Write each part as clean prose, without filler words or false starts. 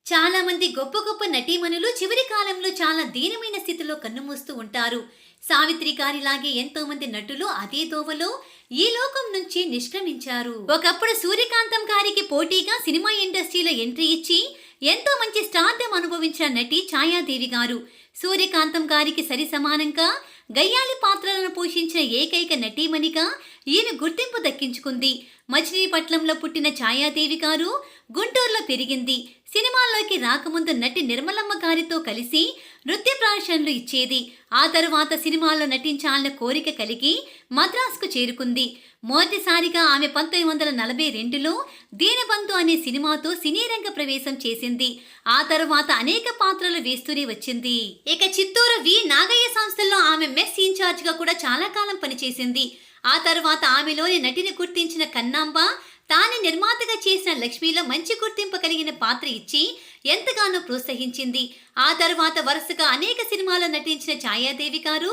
చాలా మంది గొప్ప గొప్ప నటీమణులు చివరి కాలంలో చాలా దీనమైన స్థితిలో కన్నుమూస్తూ ఉంటారు. సావిత్రి గారిలాగే ఎంతో మంది నటులు అదే దోవలో ఈ లోకం నుంచి నిష్క్రమించారు. ఒకప్పుడు సూర్యకాంతం గారికి పోటీగా సినిమా ఇండస్ట్రీలో ఎంట్రీ ఇచ్చి ఎంతో మంచి స్టార్డమ్ అనుభవించిన నటి ఛాయాదేవి గారు. సూర్యకాంతం గారికి సరి సమానంగా గయ్యాళి పాత్రలను పోషించిన ఏకైక నటీమణిగా ఈమె గుర్తింపు దక్కించుకుంది. మచిలీపట్నంలో పుట్టిన ఛాయాదేవి గారు గుంటూరులో పెరిగింది. సినిమాల్లోకి రాకముందు నటి నిర్మలమ్మ గారితో కలిసి నృత్య ప్రదర్శనలు ఇచ్చేది. ఆ తరువాత సినిమాల్లో నటించాలన్న కోరిక కలిగి మద్రాసుకు చేరుకుంది. మొదటిసారిగా ఆమె 1942లో దీనబంధు అనే సినిమాతో సినీ రంగ ప్రవేశం చేసింది. ఆ తరువాత అనేక పాత్రలు వేస్తూనే వచ్చింది. ఇక చిత్తూరు వి నాగయ్య సంస్థల్లో ఆమె మెస్ ఇన్ఛార్జ్ గా కూడా చాలా కాలం పనిచేసింది. ఆ తరువాత ఆమెలోని నటిని గుర్తించిన కన్నాంబ తాను నిర్మాతగా చేసిన లక్ష్మిలో మంచి గుర్తింపు కలిగిన పాత్ర ఇచ్చి ఎంతగానో ప్రోత్సహించింది. ఆ తర్వాత వరుసగా అనేక సినిమాల్లో నటించిన ఛాయాదేవి గారు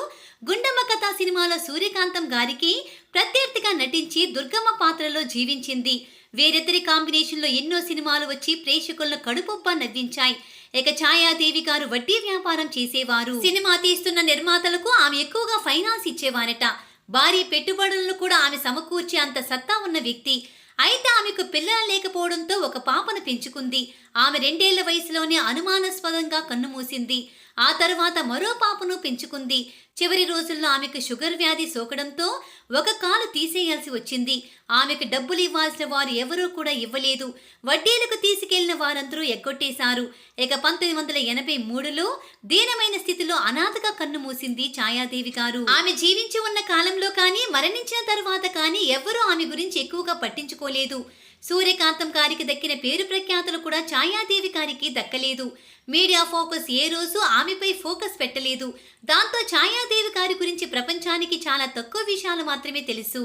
గుండమ్మ కథ సినిమాలో సూర్యకాంతం గారికి ప్రత్యర్థిగా నటించి దుర్గమ్మ పాత్రలో జీవించింది. వేరిద్దరి కాంబినేషన్లో ఎన్నో సినిమాలు వచ్చి ప్రేక్షకులను కడుపుబ్బా నవ్వించాయి. ఇక ఛాయాదేవి గారు వడ్డీ వ్యాపారం చేసేవారు. సినిమా తీస్తున్న నిర్మాతలకు ఆమె ఎక్కువగా ఫైనాన్స్ ఇచ్చేవారట. భారీ పెట్టుబడులను కూడా ఆమె సమకూర్చే అంత సత్తా ఉన్న వ్యక్తి. అయితే ఆమెకు పిల్లలు లేకపోవడంతో ఒక పాపను పెంచుకుంది. ఆమె 2 ఏళ్ల వయసులోనే అనుమానాస్పదంగా కన్నుమూసింది. ఆ తరువాత మరో పాపను పెంచుకుంది. చివరి రోజుల్లో ఆమెకు షుగర్ వ్యాధి సోకడంతో ఒక కాలు తీసేయాల్సి వచ్చింది. ఆమెకు డబ్బులు ఇవ్వాల్సిన వారు ఎవరూ కూడా ఇవ్వలేదు. వడ్డీలకు తీసుకెళ్లిన వారందరూ ఎగ్గొట్టేశారు. ఇక 1983లో దీనమైన స్థితిలో అనాథగా కన్నుమూసింది ఛాయాదేవి గారు. ఆమె జీవించి ఉన్న కాలంలో కానీ మరణించిన తర్వాత కానీ ఎవ్వరూ ఆమె గురించి ఎక్కువగా పట్టించుకోలేదు. సూర్యకాంతం గారికి దక్కిన పేరు ప్రఖ్యాతులు కూడా ఛాయాదేవి గారికి దక్కలేదు. మీడియా ఫోకస్ ఏ రోజు ఆమెపై ఫోకస్ పెట్టలేదు. దాంతో ఛాయాదేవి గారి గురించి ప్రపంచానికి చాలా తక్కువ విషయాలు మాత్రమే తెలుసు.